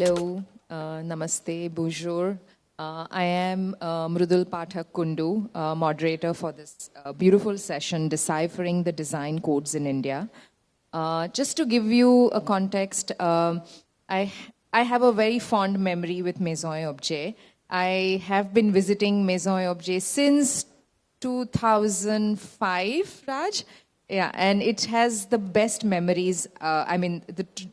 Hello, namaste, bonjour. I am Mrudul Pathak Kundu, moderator for this beautiful session, Deciphering the Design Codes in India. Just to give you a context, I have a very fond memory with Maison&Objet. I have been visiting Maison&Objet since 2005, Raj. Yeah, and it has the best memories. I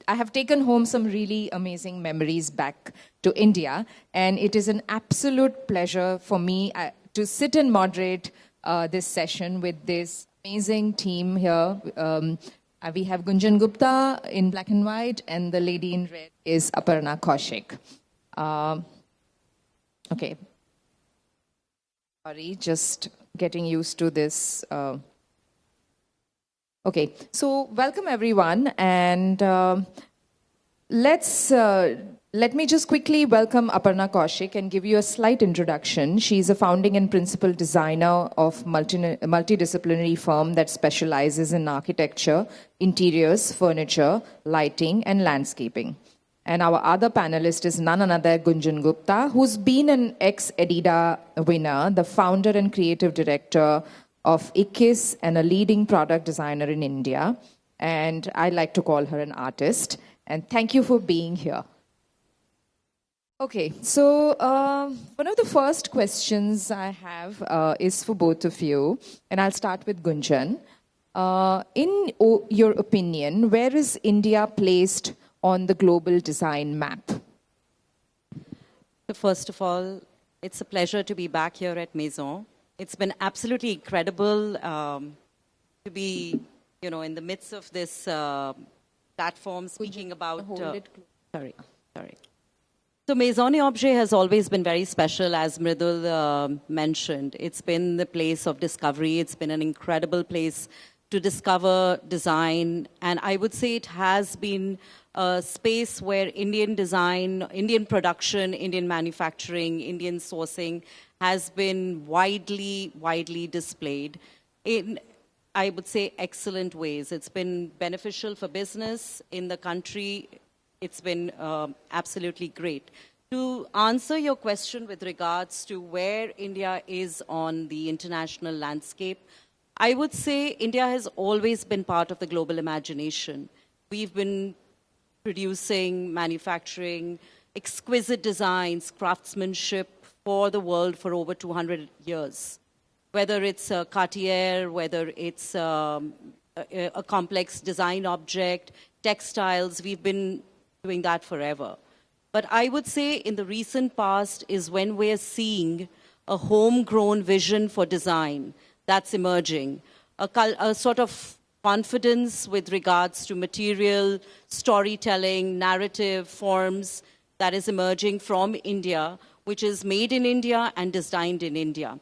have taken home some really amazing memories back to India, and it is an absolute pleasure for me to sit and moderate this session with this amazing team here. We have Gunjan Gupta in black and white, and the lady in red is Aparna Kaushik. Okay. Sorry, just getting used to this. Okay, so welcome everyone, and let me just quickly welcome Aparna Kaushik and give you a slight introduction. She's a founding and principal designer of multidisciplinary firm that specializes in architecture, interiors, furniture, lighting, and landscaping. And our other panelist is none other Gunjan Gupta, who's been an ex-Edida winner, the founder and creative director of IKKIS and a leading product designer in India. And I like to call her an artist. And thank you for being here. Okay, so one of the first questions I have is for both of you. And I'll start with Gunjan. In your opinion, where is India placed on the global design map? So first of all, it's a pleasure to be back here at Maison. It's been absolutely incredible to be, in the midst of this platform speaking about... Sorry. So Maison&Objet has always been very special, as Mrudul mentioned. It's been the place of discovery. It's been an incredible place to discover design. And I would say it has been a space where Indian design, Indian production, Indian manufacturing, Indian sourcing has been widely displayed in, I would say, excellent ways. It's been beneficial for business in the country. It's been absolutely great. To answer your question with regards to where India is on the international landscape, I would say India has always been part of the global imagination. We've been producing, manufacturing, exquisite designs, craftsmanship for the world for over 200 years. Whether it's a Cartier, whether it's a complex design object, textiles, we've been doing that forever. But I would say in the recent past is when we're seeing a homegrown vision for design that's emerging, a sort of confidence with regards to material, storytelling, narrative forms that is emerging from India, which is made in India and designed in India.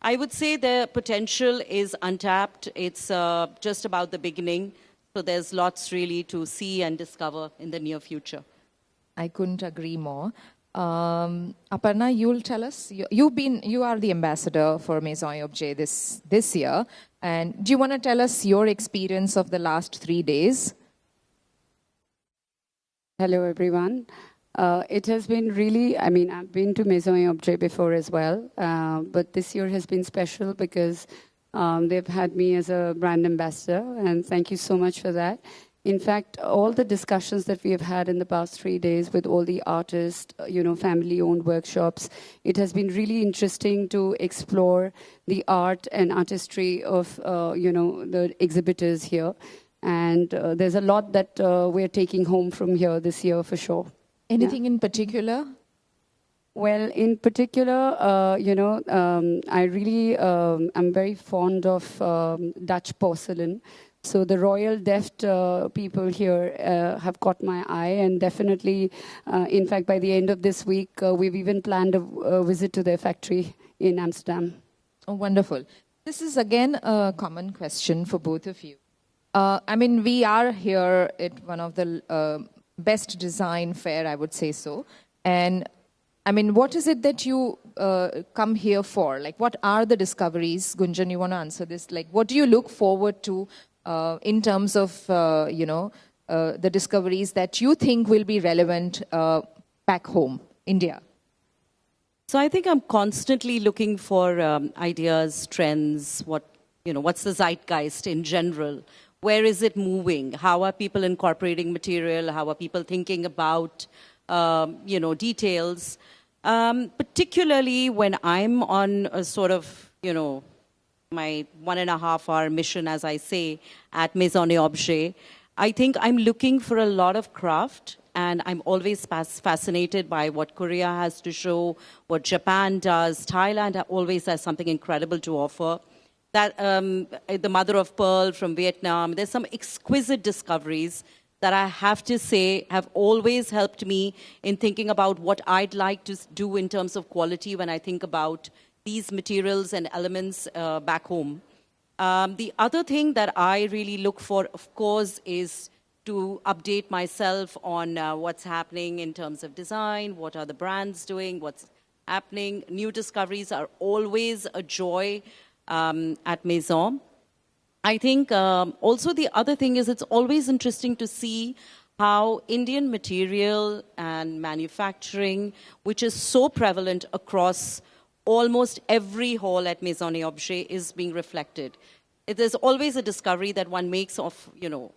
I would say the potential is untapped. It's just about the beginning. So there's lots really to see and discover in the near future. I couldn't agree more. Aparna, you'll tell us. You are the ambassador for Maison&Objet this year. And do you want to tell us your experience of the last 3 days? Hello, everyone. It has been really, I've been to Maison&Objet before as well, but this year has been special because they've had me as a brand ambassador, and thank you so much for that. In fact, all the discussions that we have had in the past 3 days with all the artists, family-owned workshops, it has been really interesting to explore the art and artistry of, the exhibitors here. And there's a lot that we're taking home from here this year for sure. Anything in particular? Well, in particular, I really am very fond of Dutch porcelain. So the royal deft people here have caught my eye, and definitely, in fact, by the end of this week, we've even planned a visit to their factory in Amsterdam. Oh, wonderful. This is again a common question for both of you. We are here at one of the best design fair, I would say so. And what is it that you come here for? Like, what are the discoveries? Gunjan, you want to answer this? Like, what do you look forward to in terms of, the discoveries that you think will be relevant back home, India? So I think I'm constantly looking for ideas, trends, what's the zeitgeist in general? Where is it moving? How are people incorporating material? How are people thinking about, details? Particularly when I'm on a sort of, my 1.5-hour mission, as I say, at Maison&Objet, I think I'm looking for a lot of craft, and I'm always fascinated by what Korea has to show, what Japan does. Thailand always has something incredible to offer. That the mother of pearl from Vietnam, there's some exquisite discoveries that I have to say have always helped me in thinking about what I'd like to do in terms of quality when I think about these materials and elements back home. The other thing that I really look for, of course, is to update myself on what's happening in terms of design, what are the brands doing, what's happening. New discoveries are always a joy at Maison. I think also the other thing is it's always interesting to see how Indian material and manufacturing, which is so prevalent across almost every hall at Maison&Objet, is being reflected. There's always a discovery that one makes of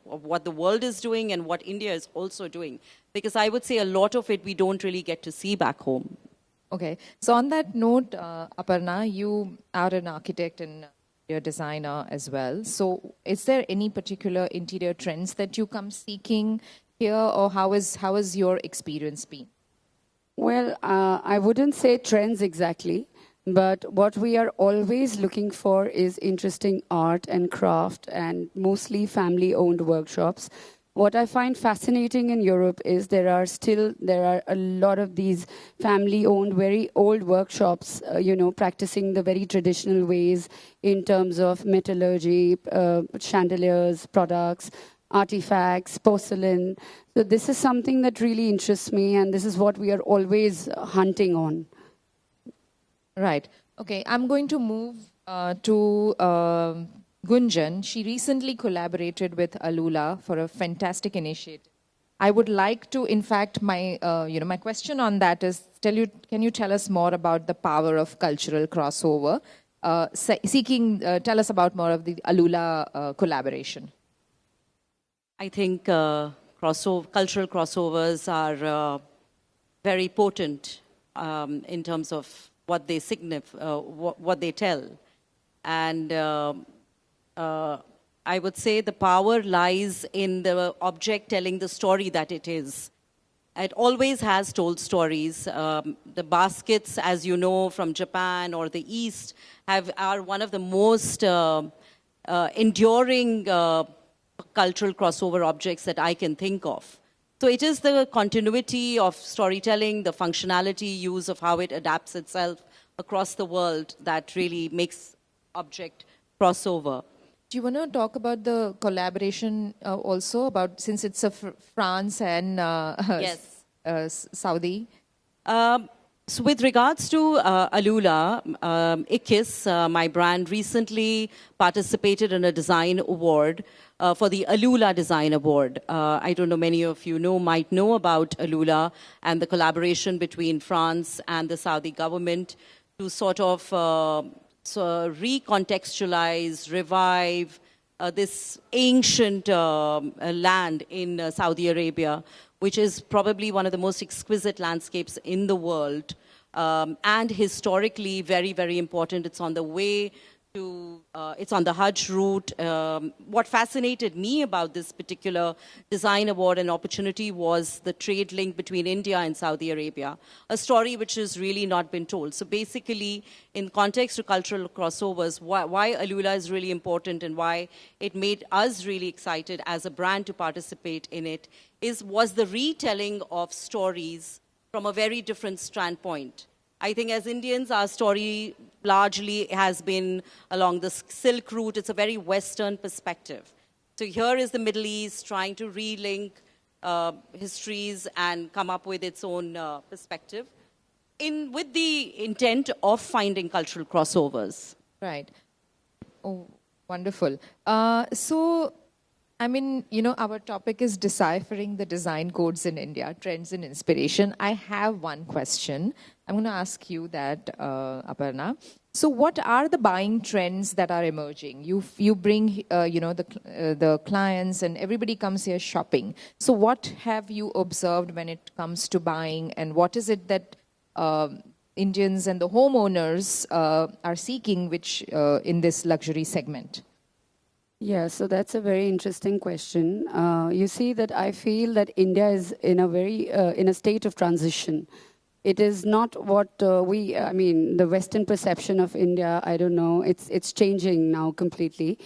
what the world is doing and what India is also doing. Because I would say a lot of it we don't really get to see back home. Okay. So on that note, Aparna, you are an architect and a designer as well. So is there any particular interior trends that you come seeking here, or how has your experience been? Well, I wouldn't say trends exactly, but what we are always looking for is interesting art and craft, and mostly family-owned workshops. What I find fascinating in Europe is there are a lot of these family-owned, very old workshops, practicing the very traditional ways in terms of metallurgy, chandeliers, products, artifacts, porcelain. So this is something that really interests me, and this is what we are always hunting on. Right. Okay, I'm going to move to Gunjan. She recently collaborated with Alula for a fantastic initiative. I would like to, in fact, my question on that is, can you tell us more about the power of cultural crossover? Tell us about more of the Alula collaboration. I think cultural crossovers are very potent in terms of what they signify, what they tell. And I would say the power lies in the object telling the story that it is. It always has told stories. The baskets, as you know, from Japan or the East, are one of the most enduring cultural crossover objects that I can think of. So it is the continuity of storytelling, the functionality, use of how it adapts itself across the world that really makes object crossover. Do you want to talk about the collaboration also, about since it's a France and yes. Saudi? So with regards to Alula, IKKIS, my brand, recently participated in a design award for the Alula Design Award. I don't know, many of you might know about Alula and the collaboration between France and the Saudi government to sort of recontextualize, revive this ancient land in Saudi Arabia, which is probably one of the most exquisite landscapes in the world, and historically very, very important. It's on the way to, it's on the Hajj route. What fascinated me about this particular design award and opportunity was the trade link between India and Saudi Arabia, a story which has really not been told. So basically, in context to cultural crossovers, why Alula is really important and why it made us really excited as a brand to participate in it was the retelling of stories from a very different standpoint. I think as Indians, our story largely has been along the Silk Route. It's a very Western perspective. So here is the Middle East trying to relink histories and come up with its own perspective with the intent of finding cultural crossovers. Right. Oh, wonderful. So I mean, you know, our topic is deciphering the design codes in India, trends and inspiration. I have one question. I'm going to ask you that, Aparna. So what are the buying trends that are emerging? You bring, you know, the clients and everybody comes here shopping. So what have you observed when it comes to buying, and what is it that Indians and the homeowners are seeking, which in this luxury segment? Yeah, so that's a very interesting question. You see that I feel that India is in a state of transition. It is not what the Western perception of India, I don't know, it's changing now completely.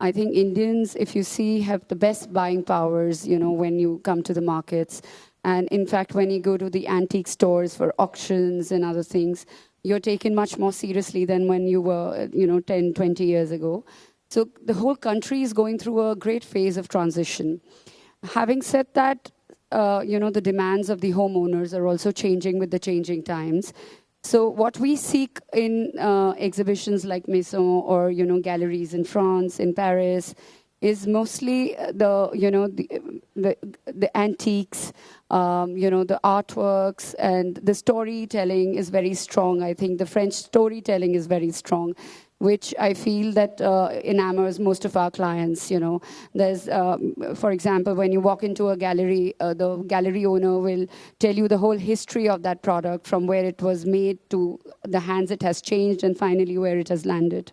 I think Indians, if you see, have the best buying powers, you know, when you come to the markets. And in fact, when you go to the antique stores for auctions and other things, you're taken much more seriously than when you were, 10, 20 years ago. So the whole country is going through a great phase of transition. Having said that, the demands of the homeowners are also changing with the changing times. So what we seek in exhibitions like Maison or, galleries in France, in Paris, is mostly the antiques, the artworks, and the storytelling is very strong. I think the French storytelling is very strong, which I feel that enamors most of our clients. There's, for example, when you walk into a gallery, the gallery owner will tell you the whole history of that product, from where it was made to the hands it has changed, and finally where it has landed.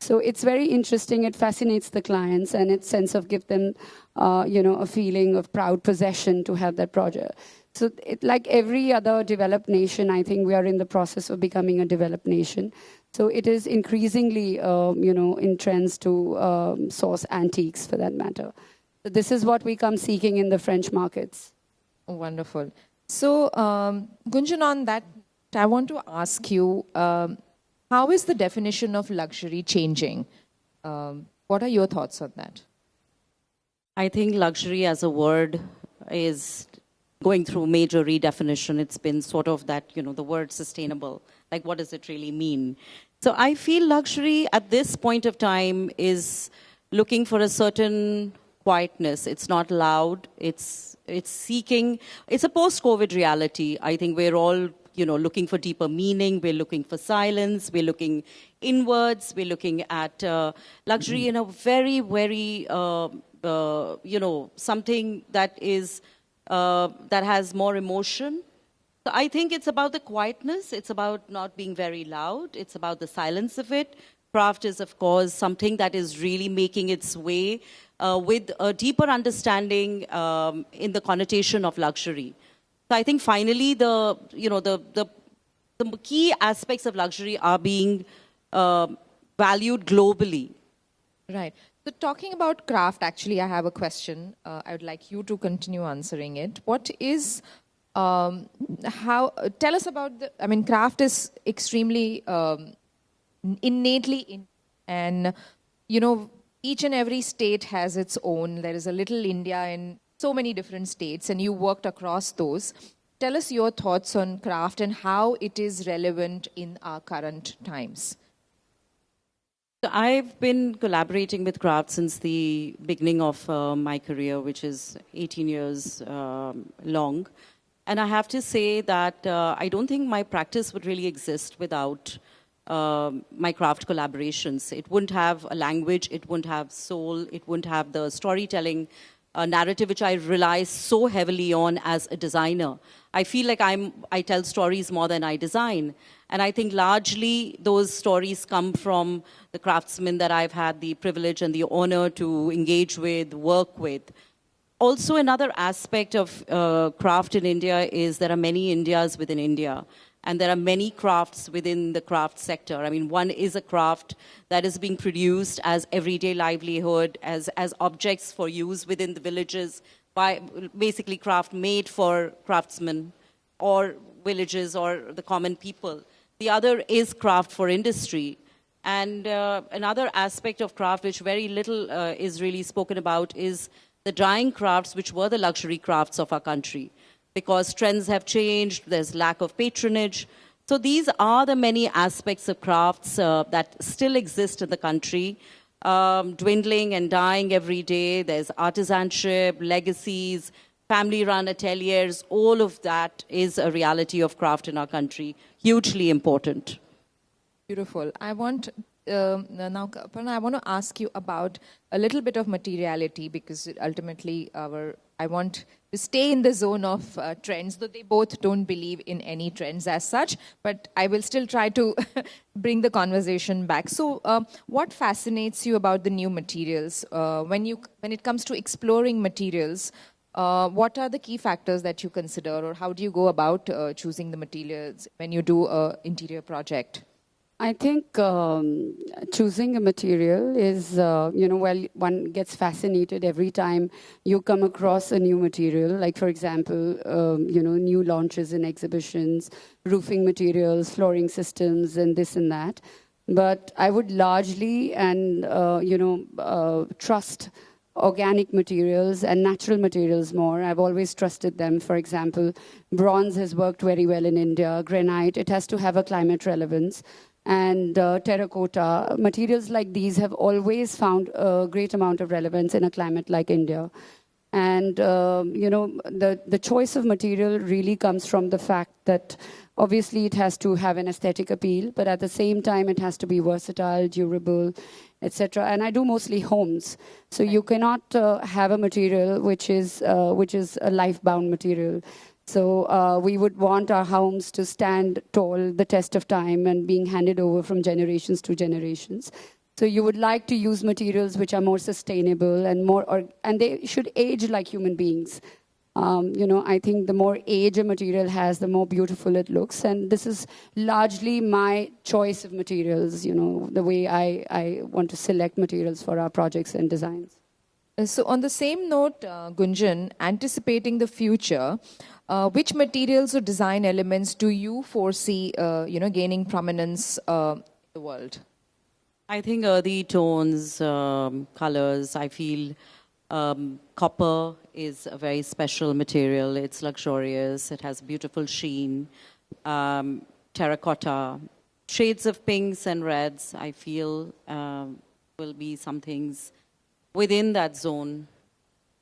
So it's very interesting. It fascinates the clients, and its sense of give them, a feeling of proud possession to have that project. So like every other developed nation, I think we are in the process of becoming a developed nation. So it is increasingly, in trends to source antiques, for that matter. So this is what we come seeking in the French markets. Wonderful. So, Gunjan, on that, I want to ask you, how is the definition of luxury changing? What are your thoughts on that? I think luxury as a word is going through major redefinition. It's been sort of that, the word sustainable. Like, what does it really mean? So I feel luxury at this point of time is looking for a certain quietness. It's not loud. It's seeking. It's a post-COVID reality. I think we're all, looking for deeper meaning. We're looking for silence. We're looking inwards. We're looking at luxury in a very, very, something that is that has more emotion. So I think it's about the quietness. It's about not being very loud. It's about the silence of it. Craft is, of course, something that is really making its way with a deeper understanding in the connotation of luxury. So I think finally the key aspects of luxury are being valued globally. Right. So talking about craft, actually, I have a question. I would like you to continue answering it. What is... tell us about craft is extremely innately and each and every state has its own. There is a little India in so many different states, and you worked across those. Tell us your thoughts on craft and how it is relevant in our current times. So I've been collaborating with craft since the beginning of my career, which is 18 years long. And I have to say that I don't think my practice would really exist without my craft collaborations. It wouldn't have a language, it wouldn't have soul, it wouldn't have the storytelling narrative, which I rely so heavily on as a designer. I feel like I tell stories more than I design. And I think largely those stories come from the craftsmen that I've had the privilege and the honor to engage with, work with. Also, another aspect of craft in India is there are many Indias within India, and there are many crafts within the craft sector. I mean, one is a craft that is being produced as everyday livelihood, as objects for use within the villages, by basically craft made for craftsmen or villages or the common people. The other is craft for industry. And another aspect of craft, which very little is really spoken about, is the dyeing crafts, which were the luxury crafts of our country. Because trends have changed, there's lack of patronage. So these are the many aspects of crafts that still exist in the country. dwindling and dying every day. There's artisanship, legacies, family-run ateliers. All of that is a reality of craft in our country. Hugely important. Beautiful. I want now, Aparna, I want to ask you about a little bit of materiality, because ultimately I want to stay in the zone of trends, though they both don't believe in any trends as such, but I will still try to bring the conversation back. So what fascinates you about the new materials? When it comes to exploring materials, what are the key factors that you consider, or how do you go about choosing the materials when you do an interior project? I think choosing a material is, well, one gets fascinated every time you come across a new material. Like, for example, new launches in exhibitions, roofing materials, flooring systems, and this and that. But I would largely trust organic materials and natural materials more. I've always trusted them. For example, bronze has worked very well in India. Granite, it has to have a climate relevance. And terracotta, materials like these have always found a great amount of relevance in a climate like India. And, the choice of material really comes from the fact that obviously it has to have an aesthetic appeal, but at the same time it has to be versatile, durable, etc. And I do mostly homes. So you cannot have a material which is a life-bound material. So we would want our homes to stand tall the test of time and being handed over from generations to generations. So you would like to use materials which are more sustainable and they should age like human beings. I think the more age a material has, the more beautiful it looks. And this is largely my choice of materials, the way I want to select materials for our projects and designs. So on the same note, Gunjan, anticipating the future, which materials or design elements do you foresee, gaining prominence in the world? I think earthy tones, colors. I feel copper is a very special material. It's luxurious. It has beautiful sheen. Terracotta, shades of pinks and reds, I feel will be some things within that zone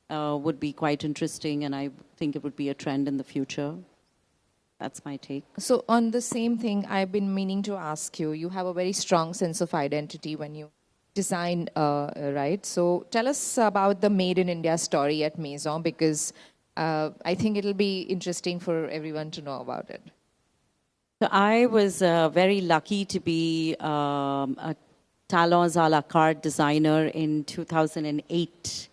would be quite interesting, and I think it would be a trend in the future. That's my take. So on the same thing, I've been meaning to ask you, you have a very strong sense of identity when you design, right? So tell us about the Made in India story at Maison, because I think it'll be interesting for everyone to know about it. So I was very lucky to be a Talons a la carte designer in 2008,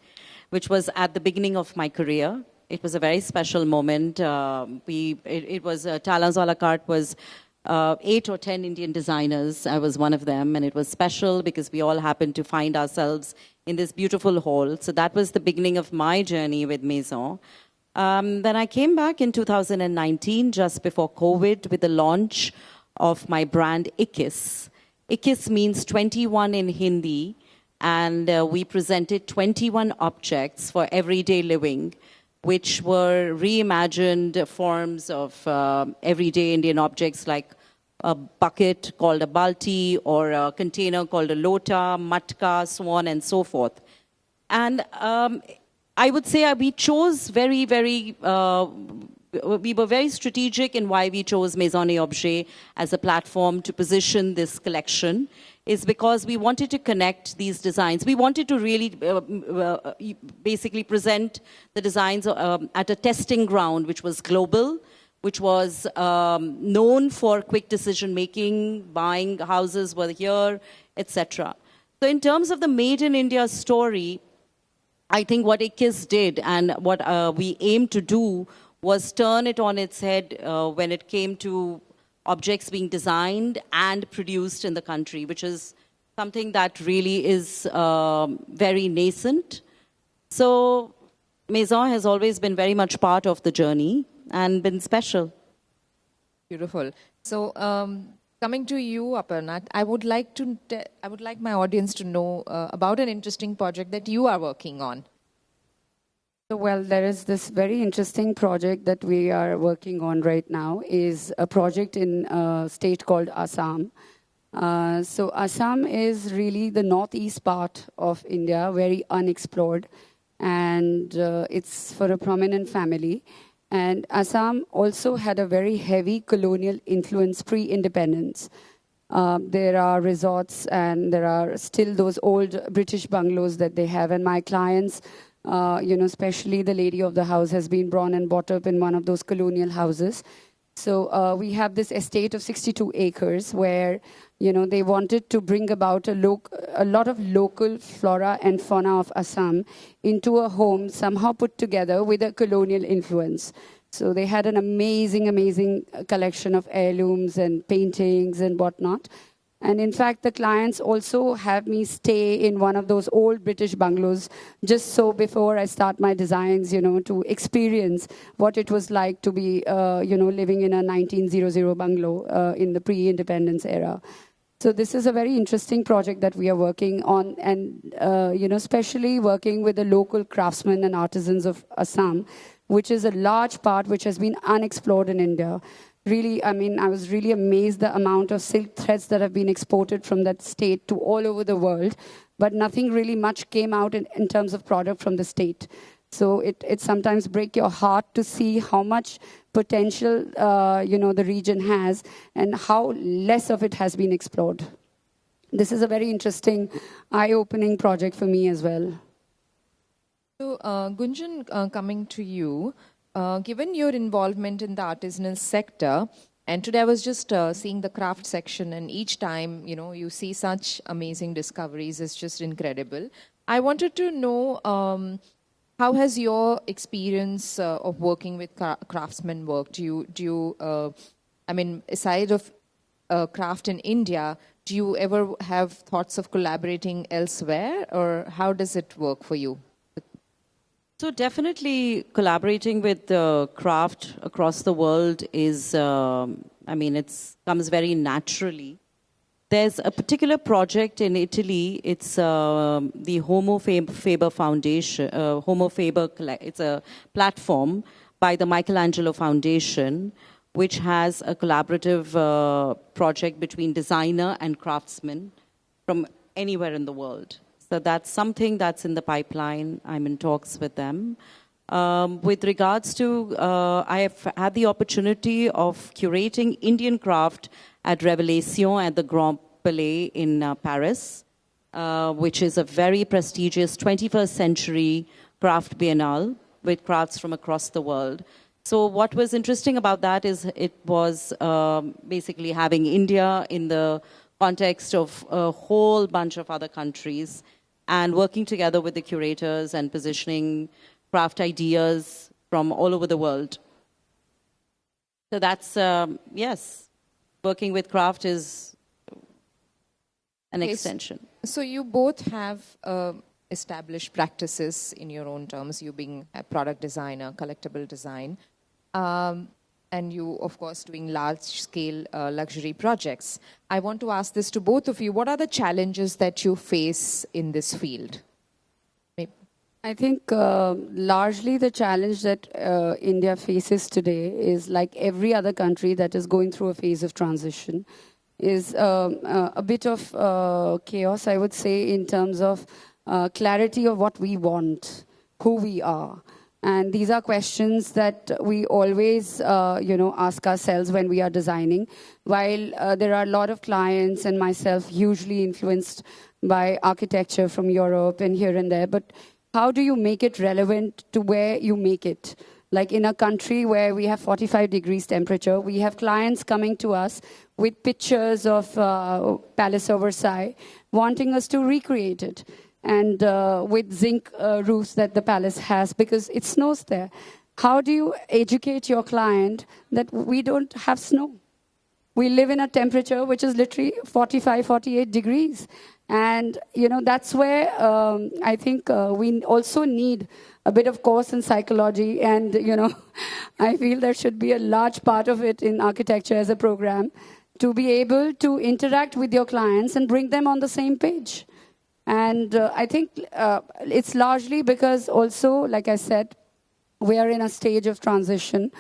which was at the beginning of my career. It was a very special moment. It was Talons a la carte was 8 or 10 Indian designers. I was one of them, and it was special because we all happened to find ourselves in this beautiful hall. So that was the beginning of my journey with Maison. Then I came back in 2019, just before COVID, with the launch of my brand IKKIS. IKKIS means 21 in Hindi, and we presented 21 objects for everyday living, which were reimagined forms of everyday Indian objects, like a bucket called a balti, or a container called a lota, matka, so on and so forth. And I would say we chose we were very strategic in why we chose Maison&Objet as a platform to position this collection, is because we wanted to connect these designs. We wanted to really basically present the designs at a testing ground, which was global, which was known for quick decision-making, buying houses were here, etc. So in terms of the Made in India story, I think what IKKIS did and what we aimed to do was turn it on its head when it came to objects being designed and produced in the country, which is something that really is very nascent. So Maison has always been very much part of the journey and been special. Beautiful. So coming to you, Aparna, I would like my audience to know about an interesting project that you are working on. So, well, there is this very interesting project that we are working on right now, is a project in a state called Assam. So Assam is really the northeast part of India, very unexplored, and it's for a prominent family. And Assam also had a very heavy colonial influence pre-independence. There are resorts and there are still those old British bungalows that they have. And my clients, especially the lady of the house, has been born and brought up in one of those colonial houses. So we have this estate of 62 acres where, they wanted to bring about a lot of local flora and fauna of Assam into a home somehow put together with a colonial influence. So they had an amazing, amazing collection of heirlooms and paintings and whatnot. And in fact, the clients also have me stay in one of those old British bungalows just so before I start my designs, to experience what it was like to be, living in a 1900 bungalow in the pre-independence era. So this is a very interesting project that we are working on and, especially working with the local craftsmen and artisans of Assam, which is a large part which has been unexplored in India. Really, I was really amazed the amount of silk threads that have been exported from that state to all over the world, but nothing really much came out in terms of product from the state. So it sometimes breaks your heart to see how much potential, the region has and how less of it has been explored. This is a very interesting, eye-opening project for me as well. So, Gunjan, coming to you, given your involvement in the artisanal sector, and today I was just seeing the craft section, and each time, you see such amazing discoveries. It's just incredible. I wanted to know, how has your experience of working with craftsmen worked? Do you aside of craft in India, do you ever have thoughts of collaborating elsewhere, or how does it work for you? So definitely collaborating with craft across the world is, it comes very naturally. There's a particular project in Italy. It's the Homo Faber Foundation. It's a platform by the Michelangelo Foundation, which has a collaborative project between designer and craftsmen from anywhere in the world. So that's something that's in the pipeline. I'm in talks with them. With regards to, I have had the opportunity of curating Indian craft at Révélation at the Grand Palais in Paris, which is a very prestigious 21st century craft biennale with crafts from across the world. So what was interesting about that is it was basically having India in the context of a whole bunch of other countries and working together with the curators and positioning craft ideas from all over the world. So that's, yes, working with craft is an extension. So you both have established practices in your own terms, you being a product designer, collectible design, and you, of course, doing large-scale luxury projects. I want to ask this to both of you. What are the challenges that you face in this field? Maybe. I think largely the challenge that India faces today is, like every other country that is going through a phase of transition, is a bit of chaos, I would say, in terms of clarity of what we want, who we are. And these are questions that we always, ask ourselves when we are designing. While there are a lot of clients and myself hugely influenced by architecture from Europe and here and there, but how do you make it relevant to where you make it? Like in a country where we have 45 degrees temperature, we have clients coming to us with pictures of Palace of Versailles, wanting us to recreate it. And with zinc roofs that the palace has, because it snows there. How do you educate your client that we don't have snow? We live in a temperature which is literally 45, 48 degrees. And, that's where I think we also need a bit of course in psychology. And, I feel there should be a large part of it in architecture as a program to be able to interact with your clients and bring them on the same page. And I think it's largely because also, like I said, we are in a stage of transition.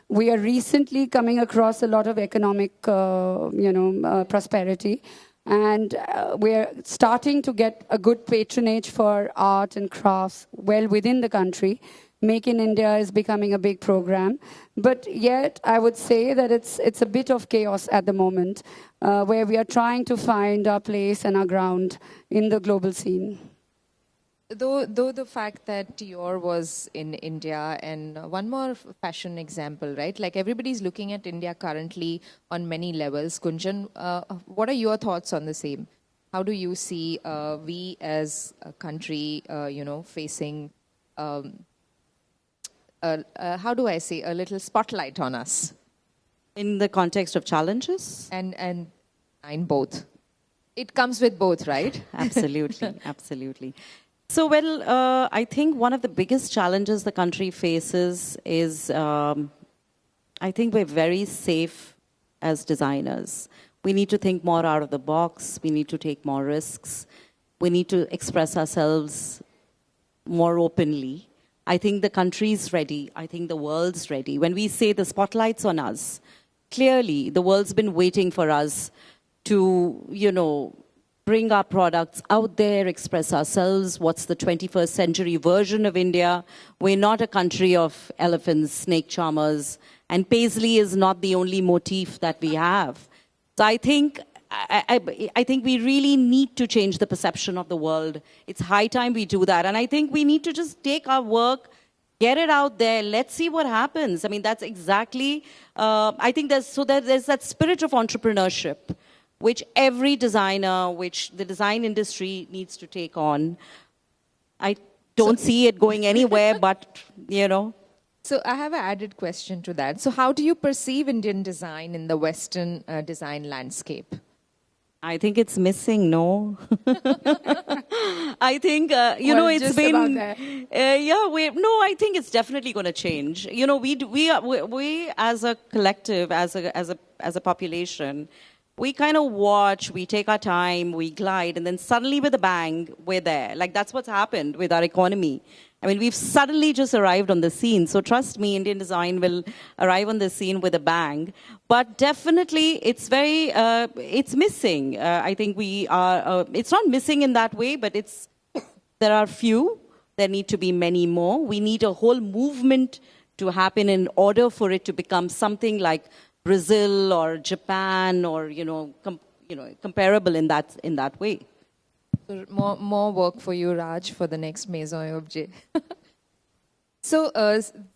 We are recently coming across a lot of economic, prosperity. And we're starting to get a good patronage for art and crafts well within the country. Make in India is becoming a big program. But yet, I would say that it's a bit of chaos at the moment, where we are trying to find our place and our ground in the global scene. Though the fact that Dior was in India, and one more fashion example, right? Like everybody's looking at India currently on many levels. Gunjan, what are your thoughts on the same? How do you see we as a country, facing, how do I say, a little spotlight on us? In the context of challenges? And in both. It comes with both, right? Absolutely, absolutely. So, well, I think one of the biggest challenges the country faces is, I think we're very safe as designers. We need to think more out of the box. We need to take more risks. We need to express ourselves more openly. I think the country's ready. I think the world's ready. When we say the spotlight's on us, clearly the world's been waiting for us to, bring our products out there, express ourselves. What's the 21st century version of India? We're not a country of elephants, snake charmers, and paisley is not the only motif that we have. So I think we really need to change the perception of the world. It's high time we do that. And I think we need to just take our work, get it out there, let's see what happens. I mean, that's exactly, I think there's that spirit of entrepreneurship, which every designer, which the design industry needs to take on. I don't see it going anywhere, but, So I have an added question to that. So how do you perceive Indian design in the Western design landscape? I think it's missing, no? I think, it's just been... about that. I think it's definitely going to change. We as a collective, as a population, we kind of watch, we take our time, we glide, and then suddenly with a bang, we're there. Like, that's what's happened with our economy. I mean, we've suddenly just arrived on the scene. So trust me, Indian design will arrive on the scene with a bang. But definitely, it's it's missing. I think we are, it's not missing in that way, but there are few. There need to be many more. We need a whole movement to happen in order for it to become something like Brazil or Japan or, comparable in that way. So more work for you, Raj, for the next Maison&Objet. So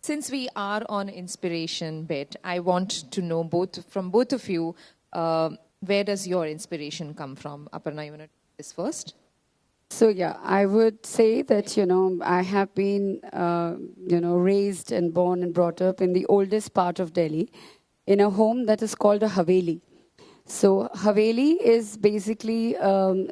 since we are on inspiration bit, I want to know from both of you, where does your inspiration come from? Aparna, you want to do this first? So, I would say that, I have been, raised and born and brought up in the oldest part of Delhi, in a home that is called a Haveli. So Haveli is basically an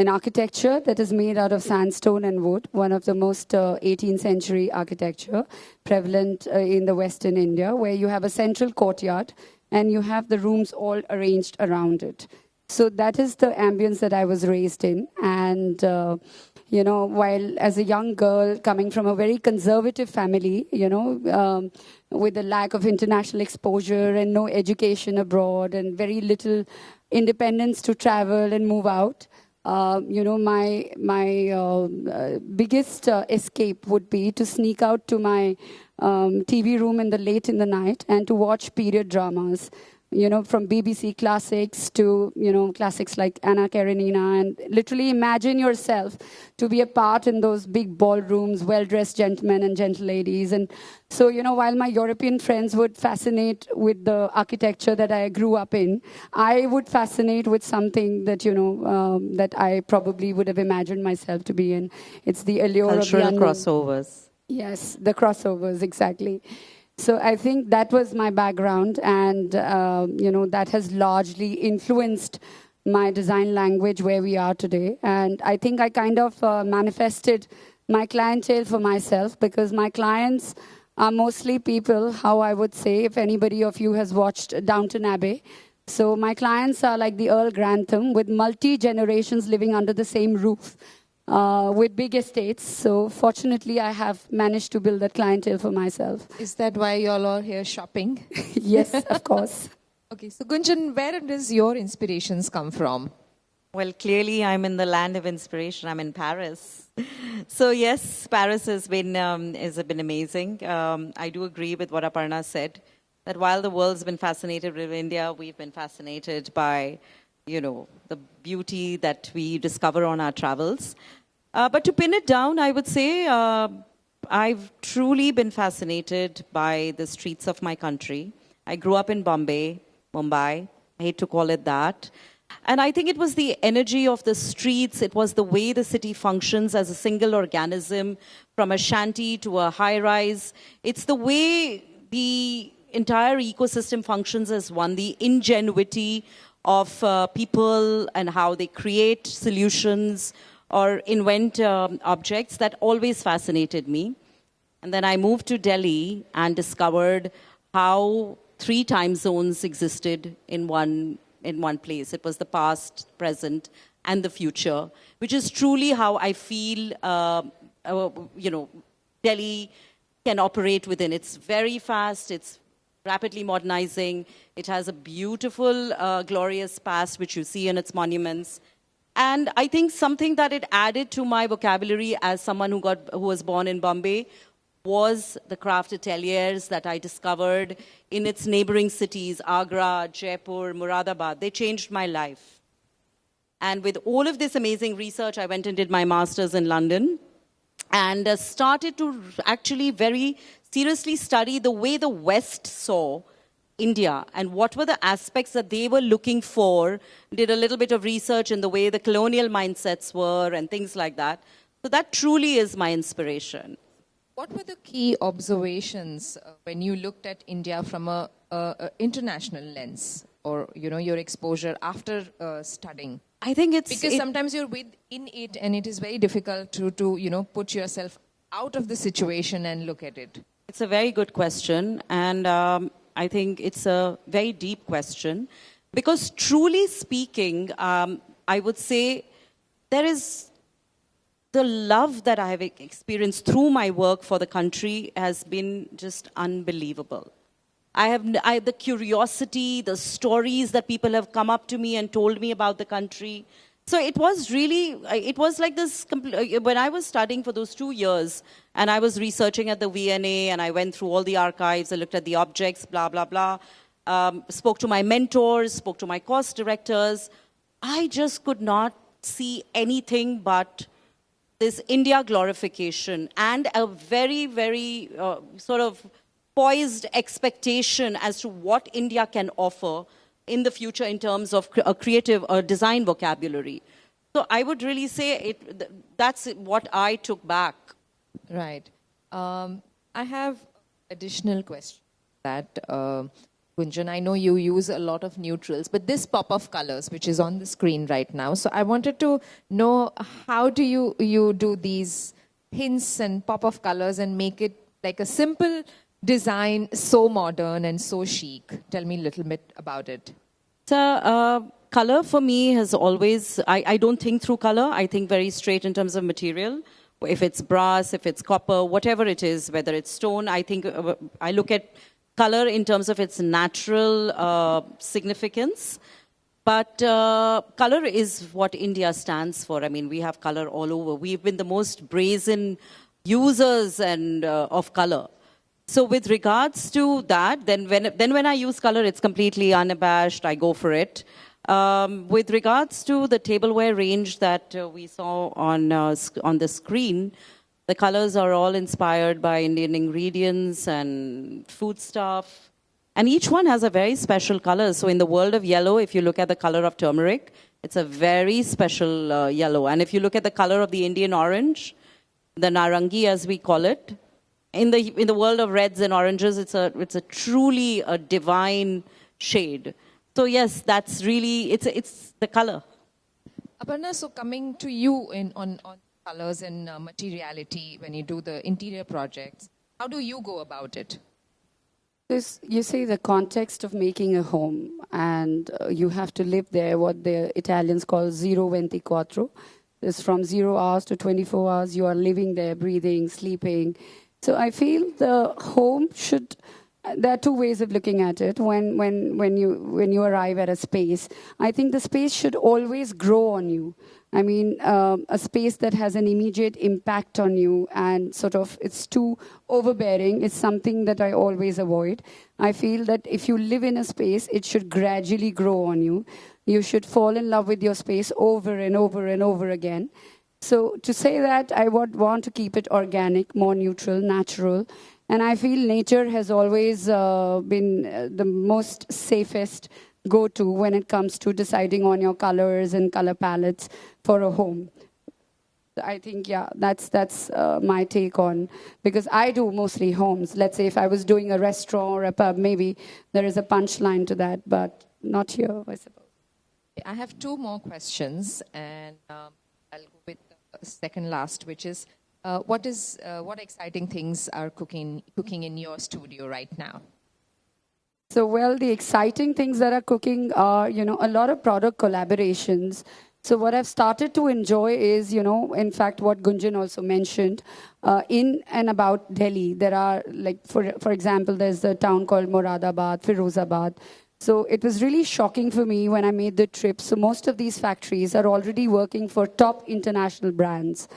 architecture that is made out of sandstone and wood, one of the most 18th century architecture prevalent in the Western India, where you have a central courtyard and you have the rooms all arranged around it. So that is the ambience that I was raised in. And while as a young girl coming from a very conservative family, with a lack of international exposure and no education abroad and very little independence to travel and move out, my biggest escape would be to sneak out to my TV room late in the night and to watch period dramas. From BBC classics to, classics like Anna Karenina, and literally imagine yourself to be a part in those big ballrooms, well-dressed gentlemen and gentle ladies. And so, while my European friends would fascinate with the architecture that I grew up in, I would fascinate with something that, that I probably would have imagined myself to be in. It's the allure cultural of young crossovers. Yes, the crossovers, exactly. So I think that was my background, and that has largely influenced my design language where we are today. And I think I kind of manifested my clientele for myself, because my clients are mostly people, how I would say, if anybody of you has watched Downton Abbey. So my clients are like the Earl Grantham, with multi-generations living under the same roof. With big estates. So fortunately, I have managed to build that clientele for myself. Is that why you all are here shopping? Yes, of course. Okay, so Gunjan, where does your inspirations come from? Well, clearly I'm in the land of inspiration. I'm in Paris. So yes, Paris has been amazing. I do agree with what Aparna said, that while the world's been fascinated with India, we've been fascinated by, the beauty that we discover on our travels. But to pin it down, I would say I've truly been fascinated by the streets of my country. I grew up in Mumbai. I hate to call it that. And I think it was the energy of the streets. It was the way the city functions as a single organism, from a shanty to a high-rise. It's the way the entire ecosystem functions as one, the ingenuity of people and how they create solutions or invent objects that always fascinated me. And then I moved to Delhi and discovered how 3 time zones existed in one place. It was the past, present, and the future, which is truly how I feel, Delhi can operate within. It's very fast. It's rapidly modernizing. It has a beautiful, glorious past, which you see in its monuments. And I think something that it added to my vocabulary as someone who was born in Bombay was the craft ateliers that I discovered in its neighboring cities, Agra, Jaipur, Muradabad. They changed my life. And with all of this amazing research, I went and did my master's in London and started to actually very seriously study the way the West saw India and what were the aspects that they were looking for. Did a little bit of research in the way the colonial mindsets were and things like that. So that truly is my inspiration. What were the key observations when you looked at India from a international lens, or your exposure after studying? I think because sometimes you're within it, and it is very difficult to put yourself out of the situation and look at it. It's a very good question, and I think it's a very deep question, because truly speaking, I would say there is. The love that I have experienced through my work for the country has been just unbelievable. The curiosity, the stories that people have come up to me and told me about the country. So it was like this, when I was studying for those 2 years, and I was researching at the VNA, and I went through all the archives, I looked at the objects, blah, blah, blah, spoke to my mentors, spoke to my course directors, I just could not see anything but this India glorification and a very, very sort of poised expectation as to what India can offer in the future in terms of a creative or design vocabulary. So I would really say that's what I took back. Right. I have additional question that Gunjan, I know you use a lot of neutrals, but this pop of colors, which is on the screen right now, so I wanted to know, how do you do these hints and pop of colors and make it like a simple design, so modern and so chic? Tell me a little bit about it. So, color for me has always, I don't think through color, I think very straight in terms of material. If it's brass, if it's copper, whatever it is, whether it's stone, I think I look at color in terms of its natural significance. But color is what India stands for. I mean, we have color all over. We've been the most brazen users of color. So with regards to that, then when I use color, it's completely unabashed. I go for it. With regards to the tableware range that we saw on the screen, the colors are all inspired by Indian ingredients and food stuff. And each one has a very special color. So in the world of yellow, if you look at the color of turmeric, it's a very special yellow. And if you look at the color of the Indian orange, the narangi as we call it, in the world of reds and oranges, it's a truly a divine shade. So yes, that's really, it's the color. Aparna, so coming to you on colors and materiality when you do the interior projects, how do you go about it? You see the context of making a home, and you have to live there, what the Italians call 0-24. It's from 0 hours to 24 hours, you are living there, breathing, sleeping. So I feel the home should there are two ways of looking at it. When you arrive at a space, I think the space should always grow on you. I mean, a space that has an immediate impact on you and sort of it's too overbearing is something that I always avoid. I feel that if you live in a space, it should gradually grow on you. You should fall in love with your space over and over and over again. So to say that, I would want to keep it organic, more neutral, natural. And I feel nature has always been the most safest go-to when it comes to deciding on your colors and color palettes for a home. I think, yeah, that's my take on, because I do mostly homes. Let's say if I was doing a restaurant or a pub, maybe there is a punchline to that, but not here, I suppose. I have two more questions, and I'll go with the second last, which is, what exciting things are cooking in your studio right now? So, well, the exciting things that are cooking are, a lot of product collaborations. So what I've started to enjoy is, in fact, what Gunjan also mentioned, in and about Delhi, there are, like, for example, there's a town called Moradabad, Firozabad. So it was really shocking for me when I made the trip. So most of these factories are already working for top international brands.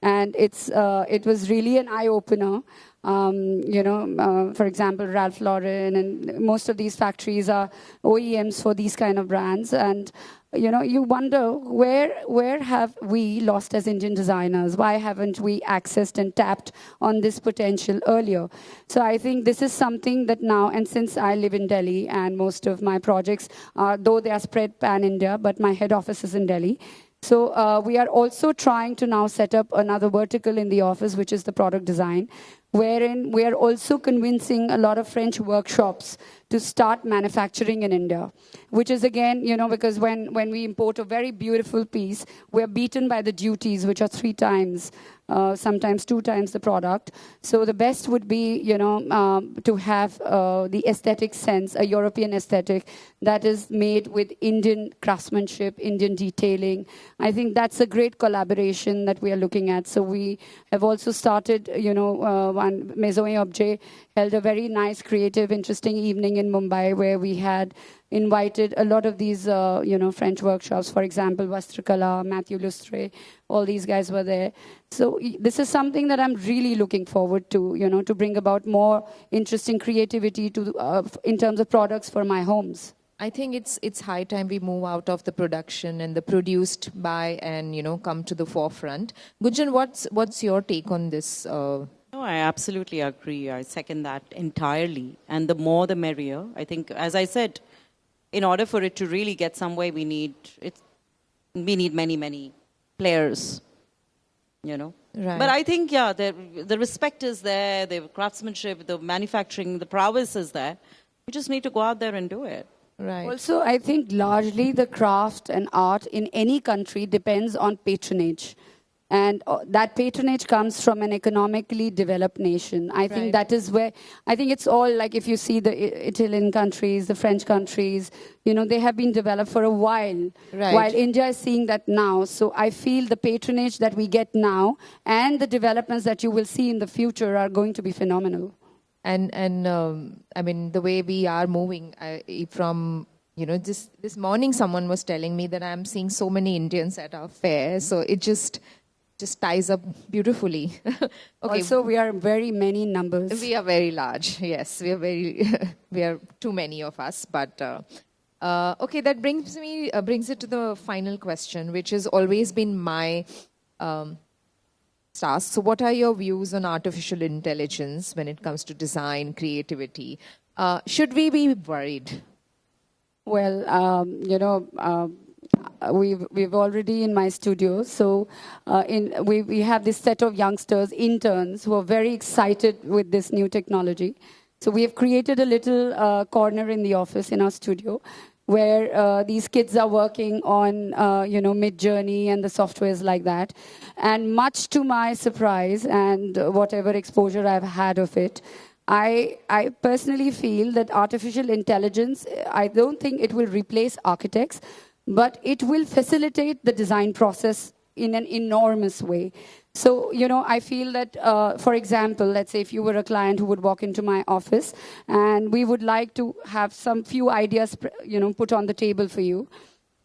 And it was really an eye-opener. For example, Ralph Lauren, and most of these factories are OEMs for these kind of brands. And, you wonder, where have we lost as Indian designers? Why haven't we accessed and tapped on this potential earlier? So I think this is something that now, and since I live in Delhi, and most of my projects, though they are spread pan-India, but my head office is in Delhi. So we are also trying to now set up another vertical in the office, which is the product design, wherein we are also convincing a lot of French workshops to start manufacturing in India, which is, again, because when we import a very beautiful piece, we're beaten by the duties, which are 3 times, sometimes 2 times the product. So the best would be, to have the aesthetic sense, a European aesthetic that is made with Indian craftsmanship, Indian detailing. I think that's a great collaboration that we are looking at. So we have also started, one Maison&Objet held a very nice, creative, interesting evening in Mumbai where we had invited a lot of these, French workshops. For example, Vastrakala, Matthew Lustre, all these guys were there. So this is something that I'm really looking forward to, to bring about more interesting creativity in terms of products for my homes. I think it's high time we move out of the production and the produced by and, come to the forefront. Gunjan, what's your take on this? No, I absolutely agree. I second that entirely. And the more the merrier. I think, as I said, in order for it to really get somewhere, we need many, many players, Right. But I think, yeah, the respect is there, the craftsmanship, the manufacturing, the prowess is there. We just need to go out there and do it. Right. Also, I think largely the craft and art in any country depends on patronage. And that patronage comes from an economically developed nation. I think that is where, I think it's all like if you see the Italian countries, the French countries, they have been developed for a while. Right. While India is seeing that now. So I feel the patronage that we get now and the developments that you will see in the future are going to be phenomenal. And I mean, the way we are moving from, this morning someone was telling me that I'm seeing so many Indians at our fair. So it just ties up beautifully. Okay. Also, we are very many numbers. We are very large. Yes, we are too many of us. But okay, that brings it to the final question, which has always been my task. So, what are your views on artificial intelligence when it comes to design, creativity? Should we be worried? Well, we've already in my studio. So we have this set of youngsters, interns, who are very excited with this new technology. So we have created a little corner in the office in our studio where these kids are working on, Mid-Journey and the softwares like that. And much to my surprise and whatever exposure I've had of it, I personally feel that artificial intelligence, I don't think it will replace architects, but it will facilitate the design process in an enormous way. So, I feel that, for example, let's say if you were a client who would walk into my office and we would like to have some few ideas, put on the table for you.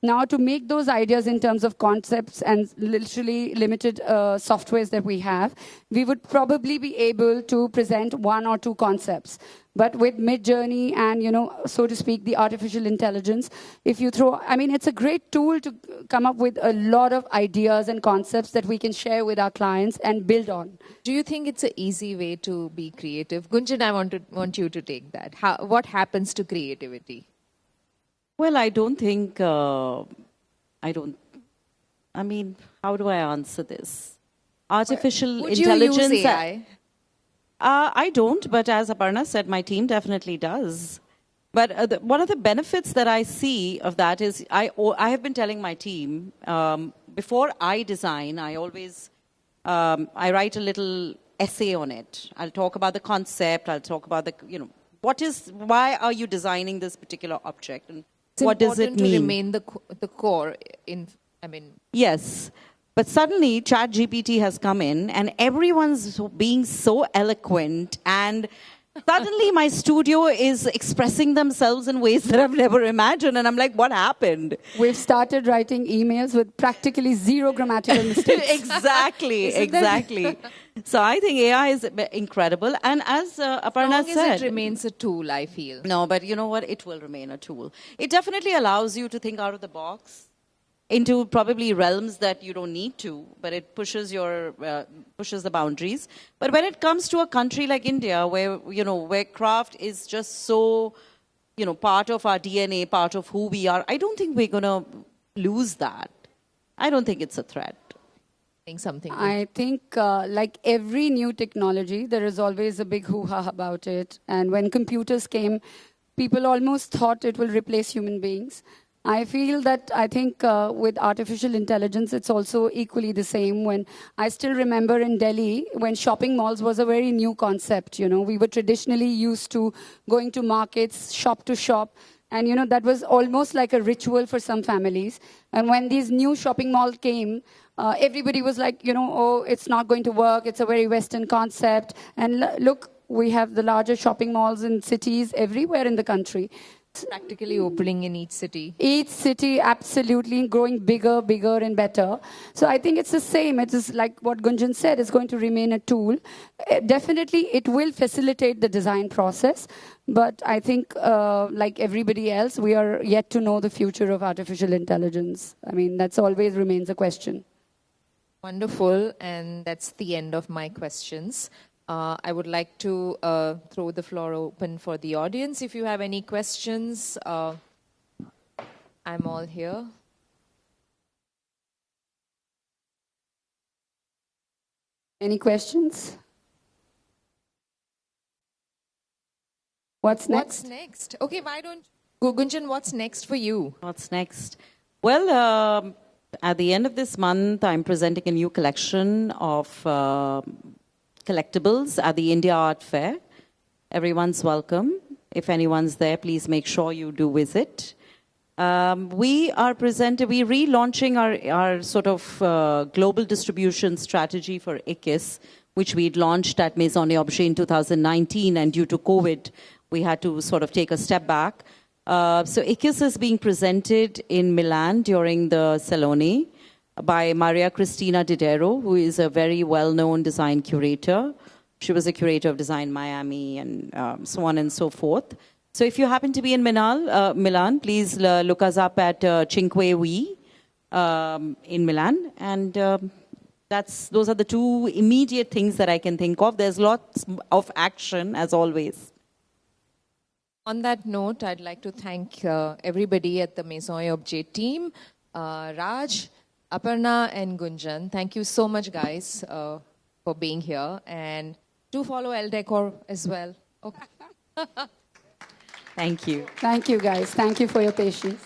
Now, to make those ideas in terms of concepts and literally limited softwares that we have, we would probably be able to present 1 or 2 concepts. But with Midjourney and, so to speak, the artificial intelligence, if you throw, it's a great tool to come up with a lot of ideas and concepts that we can share with our clients and build on. Do you think it's an easy way to be creative? Gunjan, I want you to take that. What happens to creativity? Well, I don't think, how do I answer this? Artificial intelligence. Would you use AI? I don't, but as Aparna said, my team definitely does. But one of the benefits that I see of that is I have been telling my team, before I design, I always, I write a little essay on it. I'll talk about the concept, I'll talk about the, why are you designing this particular object? And what does it mean? It's important to remain the core Yes. But suddenly, ChatGPT has come in and everyone's being so eloquent and suddenly my studio is expressing themselves in ways that I've never imagined. And I'm like, what happened? We've started writing emails with practically 0 grammatical mistakes. Exactly. So I think AI is incredible. And as Aparna said... As long as it remains a tool, I feel. No, but you know what? It will remain a tool. It definitely allows you to think out of the box into probably realms that you don't need to, but it pushes the boundaries. But when it comes to a country like India, where craft is just so, part of our DNA, part of who we are, I don't think we're going to lose that. I don't think it's a threat. I think, like every new technology, there is always a big hoo-ha about it. And when computers came, people almost thought it will replace human beings. I feel that, with artificial intelligence, it's also equally the same. When I still remember in Delhi, when shopping malls was a very new concept, we were traditionally used to going to markets, shop to shop. And, that was almost like a ritual for some families. And when these new shopping malls came, everybody was like, oh, it's not going to work. It's a very Western concept. And look, we have the largest shopping malls in cities everywhere in the country. Practically opening in each city. Each city, absolutely, growing bigger and better. So I think it's the same. It is like what Gunjan said, it's going to remain a tool. Definitely, it will facilitate the design process. But I think, like everybody else, we are yet to know the future of artificial intelligence. That's always remains a question. Wonderful. And that's the end of my questions. I would like to throw the floor open for the audience. If you have any questions, I'm all here. Any questions? What's next? What's next? Okay, why don't Gunjan, what's next for you? What's next? Well, at the end of this month, I'm presenting a new collection of collectibles at the India Art Fair. Everyone's welcome. If anyone's there, please make sure you do visit. We're relaunching our sort of global distribution strategy for IKKIS, which we'd launched at Maison&Objet in 2019, and due to COVID, we had to sort of take a step back. So IKKIS is being presented in Milan during the Salone by Maria Cristina Didero, who is a very well-known design curator. She was a curator of Design Miami and so on and so forth. So if you happen to be in Milan, please look us up at Cinque Vie in Milan. And those are the 2 immediate things that I can think of. There's lots of action, as always. On that note, I'd like to thank everybody at the Maison&Objet team, Raj, Aparna and Gunjan. Thank you so much, guys, for being here. And do follow DECOR as well. Okay. Thank you. Thank you, guys. Thank you for your patience.